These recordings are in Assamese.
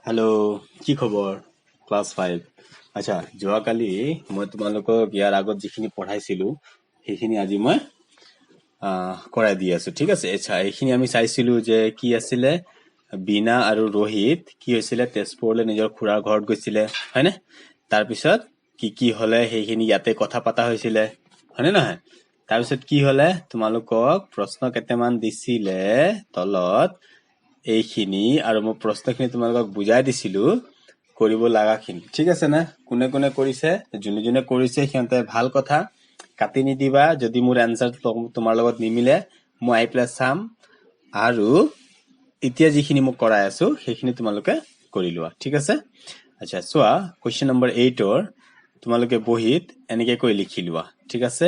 হেল্ল', কি খবৰ? ক্লাছ 5। আচ্ছা, যোৱাকালি মই তোমালোকক ইয়াৰ আগত যিখিনি পঢ়াইছিলোঁ সেইখিনি আজি মই কৰাই দি আছো। ঠিক আছে। আচ্ছা, এইখিনি আমি চাইছিলোঁ যে কি আছিলে, বীণা আৰু ৰোহিত কি হৈছিলে, তেজপুৰলৈ নিজৰ খুৰাৰ ঘৰত গৈছিলে, হয়নে? তাৰপিছত কি হলে সেইখিনি ইয়াতে কথা পতা হৈছিলে, হয়নে নহয়? তাৰপিছত কি হলে, তোমালোকক প্ৰশ্ন কেইটামান দিছিলে তলত এইখিনি, আৰু মই প্ৰশ্নখিনি তোমালোকক বুজাই দিছিলো কৰিব লাগাখিনি। ঠিক আছে না? কোনে কোনে কৰিছে, যোনে যোনে কৰিছে সিহঁতে ভাল কথা, কাটি নিদিবা। যদি মোৰ এনসাৰ তোমাৰ লগত নিমিলে মই আই প্লাছ চাম, আৰু এতিয়া যিখিনি মই কৰাই আছো সেইখিনি তোমালোকে কৰি লোৱা। ঠিক আছে। আচ্ছা, চোৱা, কুৱেশ্যন নম্বৰ 8ৰ তোমালোকে বহীত এনেকে কৈ লিখি লোৱা। ঠিক আছে।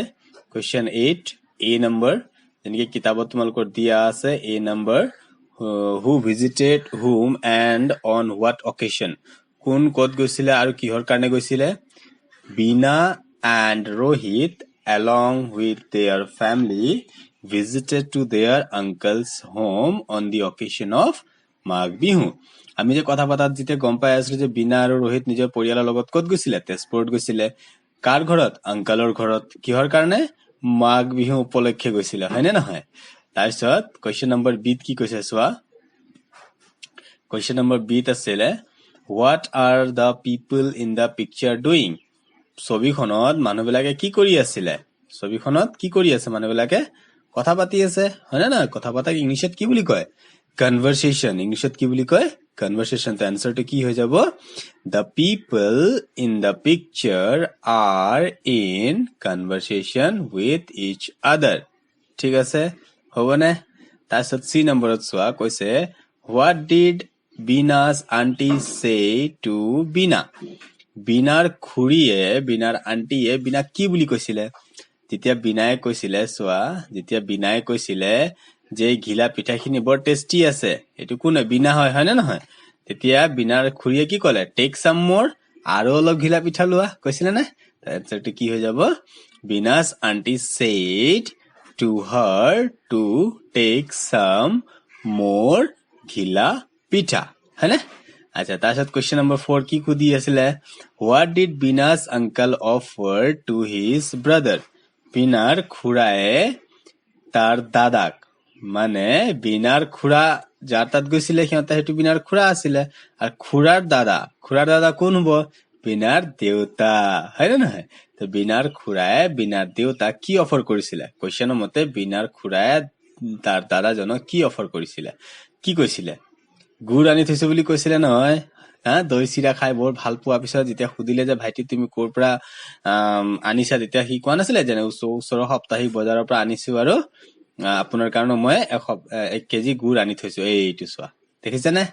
কুৱেশ্যন 8 এ নম্বৰ, যেনেকে কিতাপত তোমালোকৰ দিয়া আছে, এ number, who visited whom and on what occasion, কোন ক'ত গৈছিলে আৰু কিহৰ কাৰণে গৈছিলে? Beena and Rohit along with their family visited to their uncle's home on the occasion of Magh Bihu. আমি যে কথা পাতাত যেতিয়া গম পাই আছিলো যে বীণা আৰু ৰোহিত নিজৰ পৰিয়ালৰ লগত ক'ত গৈছিলে? তেজপুৰত গৈছিলে। কাৰ ঘৰত? আংকালৰ ঘৰত। কিহৰ কাৰণে? মাঘ বিহু উপলক্ষে গৈছিলে, হয়নে নহয়? তাৰপিছত কুৱেশ্যন নম্বৰ বিত কি কৈছে চোৱা। কুৱেশ্যন নম্বৰ বিত আছিলে, what are the people in the picture doing? ছবিখনত মানুহবিলাকে কি কৰি আছিলে? ছবিখনত কি কৰি আছে? মানুহবিলাকে কথা পাতি আছে, হয়নে নহয়? কথা পাতাক ইংলিছত কি বুলি কয়? কনভাৰচেশ্যন। ইংলিছত কি বুলি কয়? কনভাৰচেশ্যন। তো এনসাৰটো কি হৈ যাব? The people in the picture are in conversation with each other. ঠিক আছে, হ'বনে? তাৰপিছত চি নম্বৰত চোৱা, কৈছে what did Bina's aunty say to Bina? বীণাৰ খুৰীয়ে, বীণাৰ আন্টিয়ে বীণাক কি বুলি কৈছিলে? যেতিয়া বীণাই কৈছিলে, চোৱা, যেতিয়া বীণাই কৈছিলে যে ঘিলা পিঠাখিনি বৰ টেষ্টি আছে, এইটো কোনে? বীণা হয়, হয়নে নহয়? তেতিয়া বীণাৰ খুৰীয়ে কি ক'লে? টেক সাম মোৰ, আৰু অলপ ঘিলা পিঠা লোৱা, কৈছিলে নে? এনসাৰটো কি হৈ যাব? বীনাছ aunty said to her to take some more ঘিলা পিঠা, হয়নে? আচ্ছা, তাৰপিছত কুৱেশ্যন নম্বৰ 4 কি সুধি আছিলে? What did Bina's uncle offer to his brother? বীণাৰ খুৰায়ে তাৰ দাদাক, মানে বীণাৰ খুৰা যাৰ তাত গৈছিলে সিহঁতে সেইটো বীণাৰ খুৰা আছিলে, আৰু খুৰাৰ দাদা কোন হব? বীণাৰ দেউতা, হয় নে নহয়? তো বীণাৰ খুৰাই বীণাৰ দেউতাক কি অফাৰ কৰিছিলে? কুৱেশ্যনৰ মতে বীণাৰ খুৰাই তাৰ দাদাজনক কি অফাৰ কৰিছিলে? কি কৈছিলে? গুড় আনি থৈছো বুলি কৈছিলে নহয়, দৈ চিৰা খাই বৰ ভাল পোৱা। পিছত যেতিয়া সুধিলে যে ভাইটি তুমি ক'ৰ পৰা আনিছা, তেতিয়া সি কোৱা নাছিলে যেনে ওচৰৰ সাপ্তাহিক বজাৰৰ পৰা আনিছো, আৰু আপোনাৰ কাৰণে মই 1 কেজি গুড় আনি থৈছো, এইটো চোৱা, দেখিছেনে?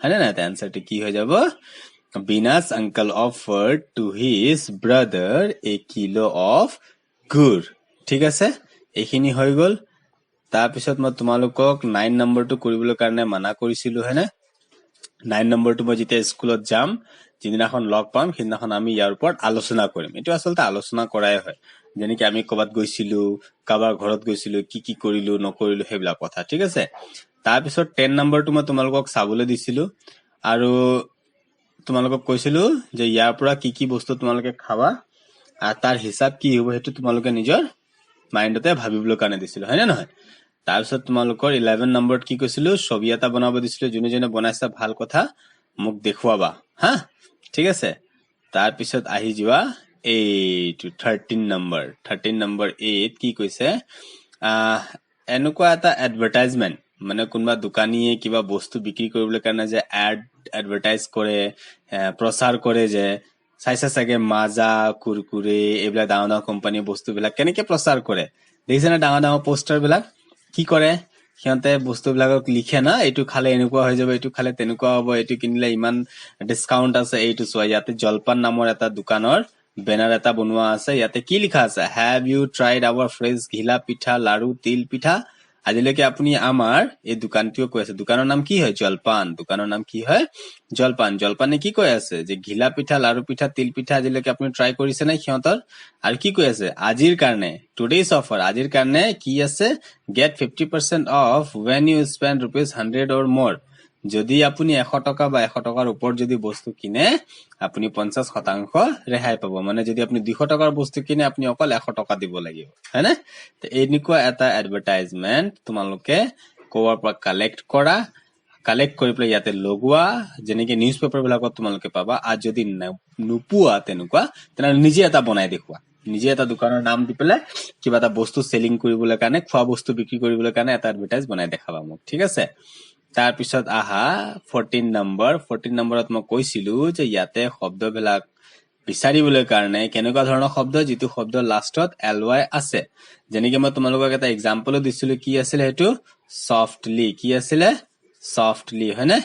হয়নে নাই? এনসাৰটো কি হৈ যাব? Bina's uncle offered to his brother a kilo of gur. ঠিক আছে, এইখিনি হৈ গ'ল। তাৰপিছত মই তোমালোকক 9 নম্বৰটো কৰিবলৈ কাৰণে মানা কৰিছিলো, হয়নে? 9 নম্বৰটো মই যেতিয়া স্কুলত যাম, যিদিনাখন লগ পাম সেইদিনাখন আমি ইয়াৰ ওপৰত আলোচনা কৰিম। এইটো আচলতে আলোচনা কৰাই হয়, যেনেকে আমি ক'বাত গৈছিলো, কাৰোবাৰ ঘৰত গৈছিলো, কি কৰিলো নকৰিলো, সেইবিলাক কথা। ঠিক আছে। তাৰপিছত 10 নম্বৰটো মই তোমালোকক চাবলৈ দিছিলো, আৰু তোমালোকক কৈছিলো যে ইয়াৰ পৰা কি বস্তু তোমালোকে খাবা আৰু তাৰ হিচাপ কি হ'ব সেইটো তোমালোকে নিজৰ মাইণ্ডতে ভাবিবলৈ কাৰণে দিছিলো, হয় নে নহয়? তাৰপিছত তোমালোকৰ 11 নম্বৰত কি কৈছিলো? ছবি এটা বনাব দিছিলো, যোনে যোনে বনাইছা ভাল কথা, মোক দেখুৱাবা, হা? ঠিক আছে। তাৰপিছত আহি যোৱা এইটো 13 নম্বৰ এত কি কৈছে? এনেকুৱা এটা এডভাৰটাইজমেন্ট, মানে কোনোবা দোকানীয়ে কিবা বস্তু বিক্ৰী কৰিবলৈ কাৰণে যে এডভাৰটাইজ কৰে, প্ৰচাৰ কৰে, যে চাইছা চাগে মাজা, কুৰকুৰে, এইবিলাক ডাঙৰ ডাঙৰ কোম্পানীৰ বস্তুবিলাক কেনেকে প্ৰচাৰ কৰে, দেখিছে না? ডাঙৰ ডাঙৰ পোষ্টাৰ বিলাক কি কৰে? সিহঁতে বস্তুবিলাকক লিখে না, এইটো খালে এনেকুৱা হৈ যাব, এইটো খালে তেনেকুৱা হ'ব, এইটো কিনিলে ইমান ডিসকাউন্ট আছে। এইটো চোৱা, ইয়াতে জলপান নামৰ এটা দোকানৰ বেনাৰ এটা বনোৱা আছে। ইয়াতে কি লিখা আছে? Have you tried our fresh ghila pitha, লাৰু, তিল পিঠা? আজিলৈকে আপুনি আমাৰ এই দোকানটোও কৈ আছে, দোকানৰ নাম কি হয়? জলপান। দোকানৰ নাম কি হয়? জলপান। জলপানে কি কৈ আছে? যে ঘিলা পিঠা, লাৰু পিঠা, তিল পিঠা আজিলৈকে আপুনি ট্ৰাই কৰিছে নাই সিহঁতৰ? আৰু কি কৈ আছে? আজিৰ কাৰণে, টুডেজ অফাৰ, আজিৰ কাৰণে কি আছে? Get 50% off when you spend rupees 100 or more. যদি আপুনি 100 টকা বা 100 টকাৰ ওপৰত যদি বস্তু কিনে আপুনি 50% ৰেহাই পাব মানে যদি আপুনি 200 টকাৰ বস্তু কিনে আপুনি অকল 100 টকা দিব লাগিব হয়নে তে এনেকুৱা এটা এডভাৰটাইজমেন্ট তোমালোকে কোৱাৰ পৰা কালেক্ট কৰি পেলাই ইয়াতে লগোৱা যেনেকে নিউজ পেপাৰ বিলাকত তোমালোকে পাবা আৰু যদি নুপুৱা তেনেকুৱা তেনে নিজে এটা বনাই দেখুৱা নিজে এটা দোকানৰ নাম দি পেলাই কিবা এটা বস্তু সেলিং কৰিবলৈ কাৰণে খোৱা বস্তু বিক্ৰী কৰিবলৈ কাৰণে এটা এডভাৰটাইজ বনাই দেখাবা মোক ঠিক আছে তাৰ পিছত আহা 14 নম্বৰত মই কৈছিলো যে ইয়াতে শব্দবিলাক বিচাৰিবলৈ কাৰণে কেনেকুৱা ধৰণৰ শব্দ যিটো শব্দ লাষ্টত ly আছে যেনেকৈ মই তোমালোকক এটা এক্সাম্পল দিছিলো কি আছিল হেতু সফটলি কি আছিল সফটলি হয়নে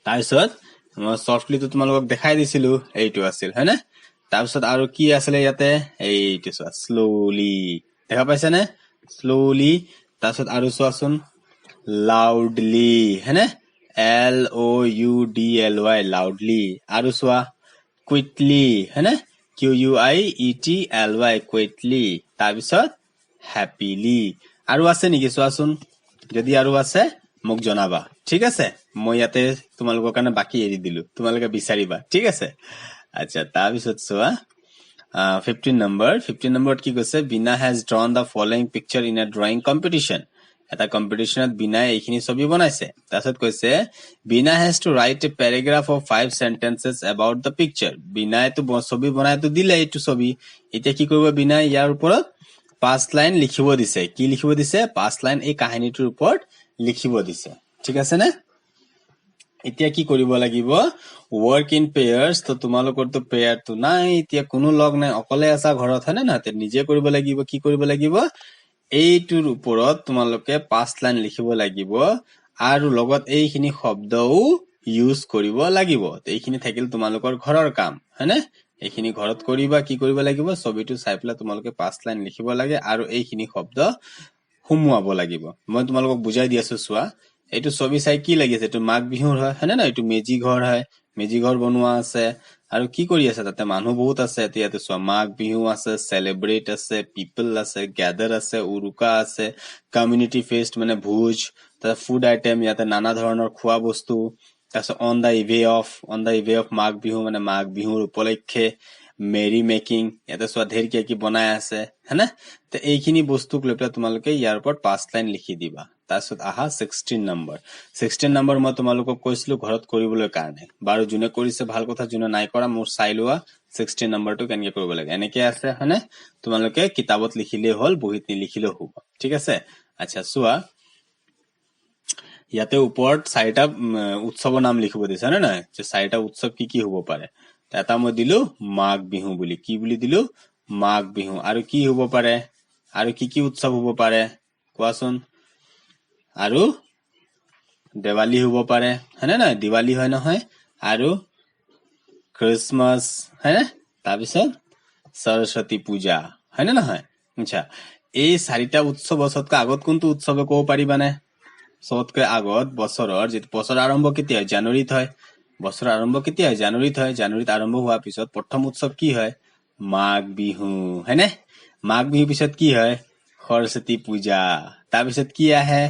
তাৰপিছত মই সফটলি তো তোমালোকক দেখাই দিছিলো এইটো আছিল হয়নে তাৰপিছত আৰু কি আছিল ইয়াতে এইটো চোৱা স্লোলি দেখা পাইছা নে স্লোলি তাৰপিছত আৰু চোৱাচোন loudly হয়নে loudly loudly আৰু চোৱা quickly হয়নে quietly quickly তাৰপিছত happily আৰু আছে নেকি চোৱাচোন যদি আৰু আছে মোক জনাবা ঠিক আছে মই ইয়াতে তোমালোকৰ কাৰণে বাকি এৰি দিলো তোমালোকে বিচাৰিবা ঠিক আছে আচ্ছা তাৰপিছত চোৱা 15 নম্বৰত কি কৈছে Bina has drawn the following picture in a drawing competition এটা কম্পিটিশনত বিনা এইখিনি ছবি বনাইছে তাৰপিছত কৈছে Bina has to write a paragraph of 5 sentences about the picture বিনাই তো ছবি বনাই তো দিলে এইটো ছবি এতিয়া কি কৰিব বিনা ইয়াৰ ওপৰত 5 লাইন লিখিব দিছে কি লিখিব দিছে 5 লাইন এই কাহিনীটোৰ ওপৰত লিখিব দিছে ঠিক আছে নে এতিয়া কি কৰিব লাগিব work in pairs তো তোমালোকৰ তো পেয়াৰ তো নাই এতিয়া কোনো লগ নাই অকলে আছা ঘৰত হয়নে না তে নিজে কৰিব লাগিব কি কৰিব লাগিব এইটোৰ ওপৰত তোমালোকে 5 লাইন লিখিব লাগিব আৰু লগত এইখিনি শব্দও ইউজ কৰিব লাগিব এইখিনি থাকিল তোমালোকৰ ঘৰৰ কাম হয়নে এইখিনি ঘৰত কৰিবা কি কৰিব লাগিব ছবিটো চাই পেলাই তোমালোকে 5 লাইন লিখিব লাগে আৰু এইখিনি শব্দ হুমুৱাব লাগিব মই তোমালোকক বুজাই দি আছো চোৱা এইটো ছবি চাই কি লাগিছে এইটো মাঘ বিহুৰ হয় হয়নে না এইটো মেজি ঘৰ হয় মেজি ঘৰ বনোৱা আছে আৰু কি কৰি আছে তাতে মানুহ বহুত আছে এতিয়াতে চোৱা মাঘ বিহু আছে সেলিব্ৰেট আছে পিপল আছে গ্যাদাৰ আছে উৰুকা আছে কমিউনিটি ফেষ্ট মানে ভোজ তা ফুড আইটেম ইয়াতে নানা ধৰণৰ খোৱা বস্তু তাৰপিছত on the ইভে of Magh Bihu মানে মাঘ বিহুৰ উপলক্ষে মেৰি মেকিং ইয়াতে চোৱা ধেৰ কি বনাই আছে হয়নে তে এইখিনি বস্তুক লৈ পেলাই তোমালোকে ইয়াৰ ওপৰত 5 লাইন লিখি দিবা তাৰপিছত আহা 16 নম্বৰ মই তোমালোকক কৈছিলো ঘৰত কৰিবলৈ কাৰণে বাৰু যোনে কৰিছে ভাল কথা যোনে নাই কৰা মোৰ চাই লোৱা 16 নম্বৰটো কেনেকৈ কৰিব লাগে এনেকৈ আছে হয়নে তোমালোকে কিতাপত লিখিলে হ'ল বহিত নিলিখিলেও হ'ব ঠিক আছে আচ্ছা চোৱা ইয়াতে ওপৰত 4টা উৎসৱৰ নাম লিখিব দিছে না না যে 4টা উৎসৱ কি হ'ব পাৰে এটা মই দিলো মাঘ বিহু বুলি কি বুলি দিলো মাঘ বিহু আৰু কি হ'ব পাৰে আৰু কি উৎসৱ হ'ব পাৰে কোৱাচোন আৰু দেৱালী হ'ব পাৰে হয়নে না দিৱালী হয় নহয় আৰু ক্ৰিসমাস হয়নে তাৰপিছত সৰস্বতী পূজা হয়নে নহয় আচ্ছা এই 4টা উৎসৱতকৈ আগত কোনটো উৎসৱে ক'ব পাৰিবানে সবতকৈ আগত বছৰৰ যেটো বছৰ আৰম্ভ কেতিয়া হয় জানুৱাৰীত হয় বছৰ আৰম্ভ কেতিয়া হয় জানুৱাৰীত আৰম্ভ হোৱাৰ পিছত প্ৰথম উৎসৱ কি হয় মাঘ বিহু হয়নে মাঘ বিহু পিছত কি হয় সৰস্বতী পূজা তাৰ পিছত কি আহে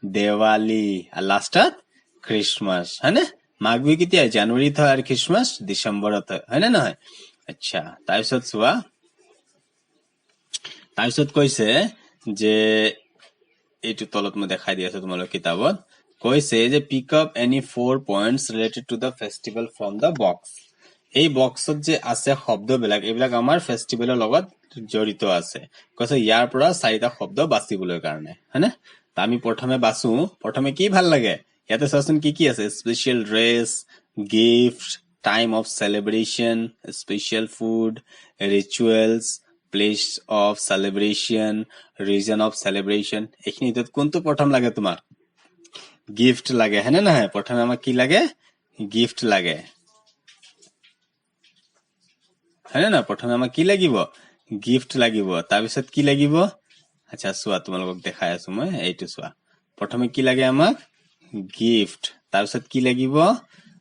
দেৱালী আৰু লাষ্টত ক্ৰিসমাস হয়নে মাঘ বিহু কেতিয়া হয় জানুৱাৰীত হয় আৰু ক্ৰিসমাস ডিসেম্বৰত হয় হয়নে নহয় আচ্ছা তাৰপিছত চোৱা তাৰপিছত কৈছে যে এইটো তলত মই দেখাই দি আছো তোমালোক কিতাপত কৈছে যে pick up any 4 points related to the festival from the box এই বক্সত যে আছে শব্দবিলাক এইবিলাক আমাৰ ফেষ্টিভেলৰ লগত জড়িত আছে কৈছে ইয়াৰ পৰা 4টা শব্দ বাছিবলৈ কাৰণে হয়নে তা আমি প্ৰথমে কি ভাল লাগে ইয়াতে চোৱাচোন কি আছে special dress gift time of celebration special food rituals place of celebration reason of celebration এইখিনি কোনটো প্ৰথম লাগে তোমাক গিফট লাগে হয়নে নহয় প্ৰথমে আমাক কি লাগে গিফট লাগে হয়নে না প্ৰথমে আমাক কি লাগিব গিফট লাগিব তাৰ পিছত কি লাগিব আচ্ছা চোৱা তোমালোকক দেখাই আছো মই এইটো চোৱা প্ৰথমে কি লাগে আমাক গিফট তাৰ পিছত কি লাগিব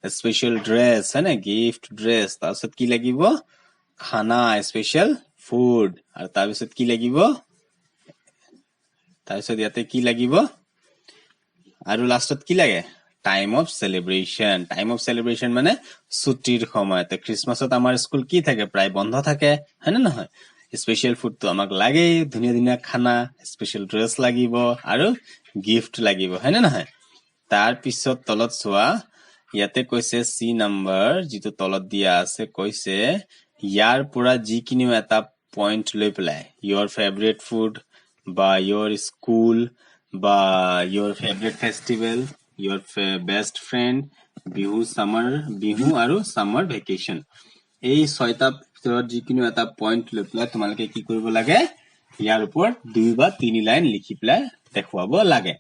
স্পেশাল ড্ৰেছ হয়নে গিফট ড্ৰেছ তাৰ পিছত কি লাগিব খানা স্পেশাল ফুড আৰু তাৰ পিছত কি লাগিব তাৰ পিছত ইয়াতে কি লাগিব আৰু লাষ্টত কি লাগে টাইম অফ সেলিব্ৰেশন মানে ছুটিৰ সময়তে খ্ৰীষ্টমাছত আমাৰ স্কুল কি থাকে প্ৰায় বন্ধ থাকে হয়নে নহয় স্পেশাল ফুডটো আমাক লাগে ধুনীয়া ধুনীয়া খানা স্পেশাল ড্ৰেছ লাগিব আৰু গিফট লাগিব হয়নে নহয় তাৰ পিছত তলত চোৱা ইয়াতে কৈছে সি নম্বৰ যেটো তলত দিয়া আছে কৈছে ইয়াৰ পৰা যিকিনিও এটা পইণ্ট লৈ পেলাই your favorite food বা your school বা your favorite festival your best friend Bihu আৰু summer vacation এই ছয়টা ভিতৰত যিকিনিও এটা পইণ্ট লৈ পেলাই তোমালোকে কি কৰিব লাগে ইয়াৰ ওপৰত 2 বা 3 লাইন লিখি পেলাই দেখুৱাব লাগে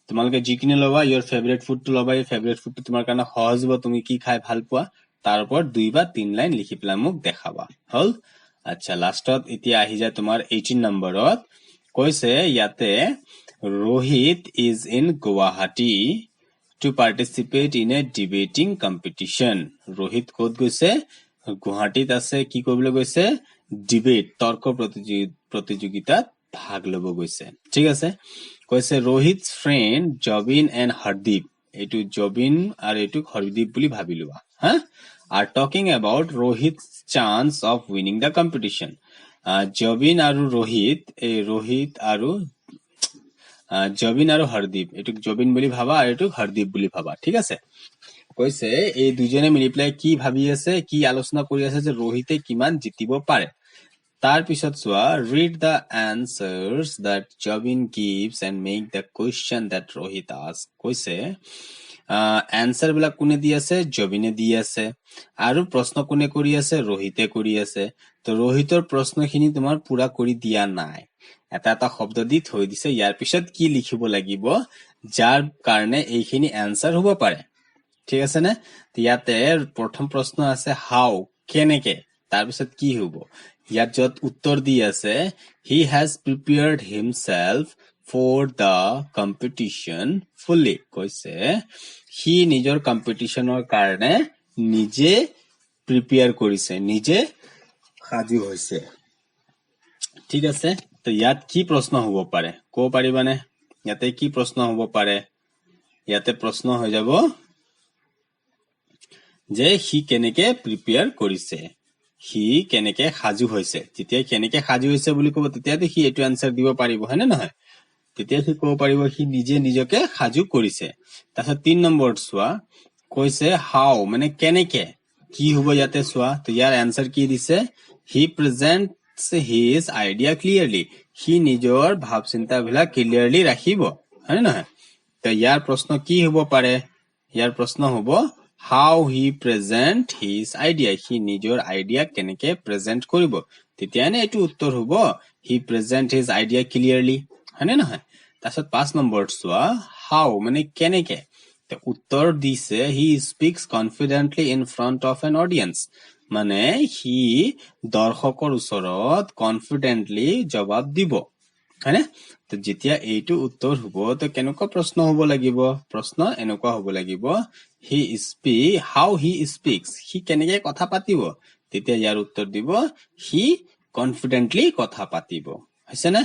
তোমালোকে যিকিনি লবা your favorite food টো লবা এই favorite food টো তোমাৰ কাৰণে সহজ হ'ব তুমি কি খাই ভাল পোৱা তাৰ ওপৰত 2 বা 3 লাইন লিখি পেলাই মোক দেখাবা হল আচ্ছা লাষ্টত এতিয়া আহি যায় তোমাৰ 18 নম্বৰত কৈছে ইয়াতে Rohit is in Guwahati to participate in a debating competition Rohit ক'ত গৈছে গুৱাহাটীত আছে কি কৰিবলৈ গৈছে ডিবেট তৰ্ক প্ৰতিযোগিতাত ভাগ ল'ব গৈছে ঠিক আছে কৈছে Rohit's friend Jobin and Hardeep এটু Jobin আৰু এটু Hardeep বুলি ভাবি লোৱা হা are talking about Rohit's chance of winning the competition Jobin আৰু Rohit আৰু Jobin আৰু Hardeep এটু Jobin বুলি ভাবা আৰু এটু Hardeep বুলি ভাবা ঠিক আছে কৈছে এই দুজনে মিলি পেলাই কি ভাবি আছে কি আলোচনা কৰি আছে যে Rohite কিমান জিতিব পাৰে তাৰ পিছত চোৱা read the answers that Jobin gives and make the question that Rohit asks কৈছে answer বিলাক কোনে দি আছে Jobine দি আছে আৰু প্ৰশ্ন কোনে কৰি আছে Rohite কৰি আছে তো Rohitor প্ৰশ্নখিনি তোমাৰ পুৰা কৰি দিয়া নাই এটা এটা শব্দ দি থৈ দিছে ইয়াৰ পিছত কি লিখিব লাগিব যাৰ কাৰণে এইখিনি answer হ'ব পাৰে ঠিক আছে না ইয়াতে প্ৰথম প্ৰশ্ন আছে how কেনেকে তাৰ পিছত কি হ'ব ইয়াত যত উত্তৰ দি আছে he has prepared himself for the competition fully কৈছে he নিজৰ কম্পিটিশনৰ কাৰণে নিজে প্ৰিপেয়াৰ কৰিছে নিজে সাজু হৈছে ঠিক আছে তো ইয়াত কি প্ৰশ্ন হ'ব পাৰে কো পাৰিবানে ইয়াতে কি প্ৰশ্ন হ'ব পাৰে ইয়াতে প্ৰশ্ন হৈ যাব যে হি কেনেকে প্ৰিপেয়াৰ কৰিছে হি কেনেকে সাজু হৈছে তেতিয়া কেনেকে সাজু হৈছে বুলি ক'ব তেতিয়াতে হি এটো আনসাৰ দিব পাৰিব হয়নে নহয় তেতিয়া হি ক'ব পাৰিব হি নিজে নিজকে সাজু কৰিছে তাৰপিছত 3 নম্বৰত চোৱা কৈছে হাউ মানে কেনেকে কি হ'ব ইয়াতে চোৱা তো ইয়াৰ আনসাৰ কি দিছে হি প্ৰেজেন্টস হিজ আইডিয়া ক্লিয়াৰলি হি নিজৰ ভাব চিন্তা বিলাক ক্লিয়াৰলি ৰাখিব হয়নে নহয় তো ইয়াৰ প্ৰশ্ন কি হ'ব পাৰে ইয়াৰ প্ৰশ্ন হ'ব how he present his idea he নিজৰ আইডিয়া কেনেকে প্ৰেজেন্ট কৰিব তেতিয়ানে এটো উত্তৰ হ'ব he present his idea clearly হয়নে নহয় তাৰছত 5 নম্বৰত চোৱা how মানে কেনেকে তে উত্তৰ দিছে he speaks confidently in front of an audience মানে he দৰ্শকৰ ওচৰত কনফিডেন্টলি জবাব দিব হয়নে তো যেতিয়া এইটো উত্তৰ হ'ব তো কেনেকুৱা প্ৰশ্ন হ'ব লাগিব প্ৰশ্ন এনেকুৱা হ'ব লাগিব how he speaks he কেনেকে কথা পাতিব তেতিয়া ইয়াৰ উত্তৰ দিব he confidently কথা পাতিব হৈছে না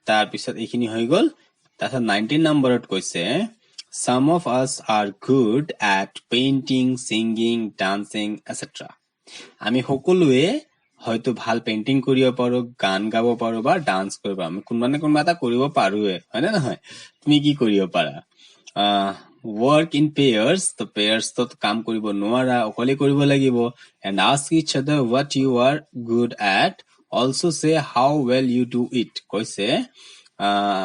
তাৰ পিছত এইখিনি হৈ গল তাৰছত 19 নম্বৰত কৈছে some of us are good at painting singing dancing etc আমি সকলোৱে হয়তো ভাল পেইন্টিং কৰিব পাৰো গান গাব পাৰো বা ডান্স কৰিব আমি কোনবা এটা কৰিব পাৰোৱে হয়নে নহয় তুমি কি কৰিব পাৰা work in pairs তো pairs তো কাম কৰিব নোৱাৰা অকলে কৰিব লাগিব and ask each other what you are good at also say how well you do it কৈছে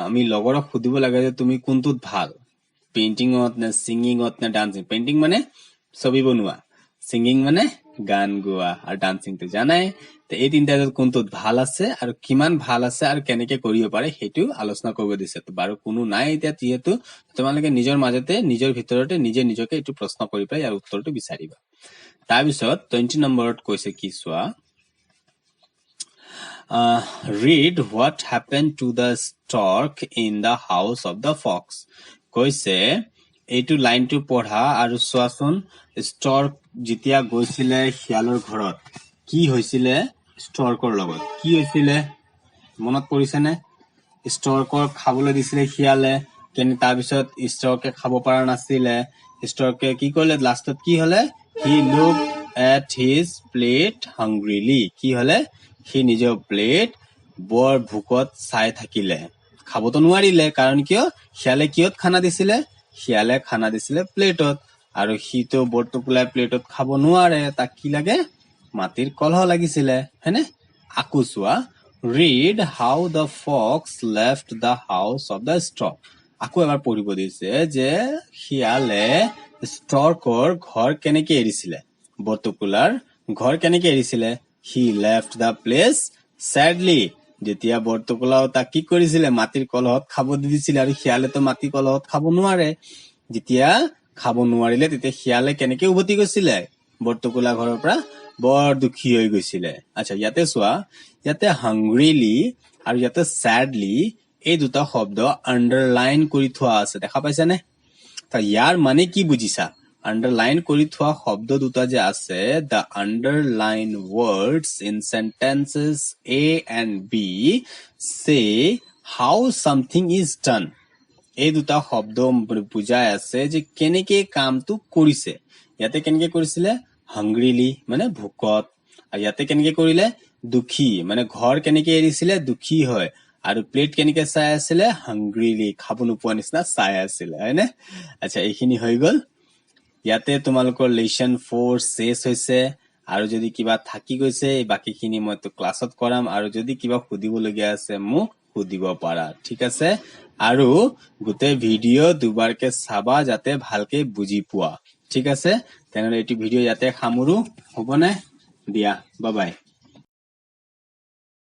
আমি লগৰক খুদিব লাগে যে তুমি কোনটোত ভাল পেইন্টিংত নে সিঙ্গিংত নে ডান্সিং পেইন্টিং মানে ছবি বনোৱা সিঙ্গিং মানে গান গোৱা আৰু ডান্সিং তো জানাই তে এই তিনটাত কোনটোত ভাল আছে আৰু কিমান ভাল আছে আৰু কেনেকে কৰিব পাৰে হেতু আলোচনা কৰিব দিছে তো বাৰু কোনো নাই এতিয়া যেহেতু তোমালোকে নিজৰ মাজতে নিজৰ ভিতৰতে নিজে নিজকে এটো প্ৰশ্ন কৰি পাই আৰু উত্তৰটো বিচাৰিবা তাৰ পিছত 20 নম্বৰত কৈছে কি চোৱা read what happened to the stork in the house of the fox কৈছে এইটো লাইনটো পঢ়া আৰু চোৱাচোন stork যেতিয়া গৈছিলে শিয়ালৰ ঘৰত কি হৈছিলে storkৰ লগত কি হৈছিলে মনত পৰিছে নে storkৰ খাবলৈ দিছিলে শিয়ালে তাৰপিছত ষ্টৰকে খাব পৰা নাছিলে ষ্টৰকে কি কৰিলে লাষ্টত কি হলে he look at his plate hungrily কি হলে সি নিজৰ প্লেট বৰ ভোকত চাই থাকিলে খাবতো নোৱাৰিলে কাৰণ কিয় শিয়ালে কিয়ত খানা দিছিলে শিয়ালে খানা দিছিলে প্লেটত আৰু সিটো বৰটোকোলাই প্লেটত খাব নোৱাৰে তাক কি লাগে মাটিৰ কলহ লাগিছিলে হেনে আকু চোৱা read how the fox left the house of the stork আকৌ এবাৰ পঢ়িব দিছে যে শিয়ালে ষ্টৰ্কৰ ঘৰ কেনেকে এৰিছিলে বৰটোকোলাৰ ঘৰ কেনেকে এৰিছিলে he left the place sadly যেতিয়া বৰটোকোলাও তাক কি কৰিছিলে মাটিৰ কলহত খাব দিছিলে আৰু শিয়ালেতো মাটিৰ কলহত খাব নোৱাৰে যেতিয়া খাব নোৱাৰিলে তেতিয়া শিয়ালে কেনেকে উভতি গৈছিলে বৰটোকোলা ঘৰৰ পৰা বৰ দুখী হৈ গৈছিলে আচ্ছা ইয়াতে চোৱা ইয়াতে হাংগ্ৰিলি আৰু ইয়াতে স্যাডলি এই দুটা শব্দ আন্ডাৰলাইন কৰি থোৱা আছে দেখা পাইছানে তা ইয়াৰ মানে কি বুজিছা আন্ডাৰলাইন কৰি থোৱা শব্দ দুটা যে আছে the underline words in sentences A and B say how something is done এই দুটা শব্দ বুজাই আছে যে কেনেকে কামটো কৰিছে ইয়াতে কেনেকে কৰিছিলে হাংগ্ৰিলি মানে ভোকত আৰু ইয়াতে কেনেকে কৰিলে দুখী মানে ঘৰ কেনেকে এৰিছিলে দুখী হয় আৰু প্লেট কেনেকে চাই আছিলে হাংগ্ৰিলি খাব নোপোৱা নিচিনা চাই আছিলে হয়নে আচ্ছা এইখিনি হৈ গল ইয়াতে তোমালোকৰ লেসন 4 শেষ হৈছে আৰু যদি কিবা থাকি গৈছে বাকিখিনি মই তো ক্লাছত কৰাম আৰু যদি কিবা সুধিবলগীয়া আছে মোক সুধিব পাৰা ঠিক আছে আৰু গোটে ভিডিও দুবাৰকে চাবা যাতে ভালকে বুজি পোৱা ঠিক আছে তেনেহলে এইটো ভিডিও ইয়াতে সামৰো হবনে দিয়া বাই বাই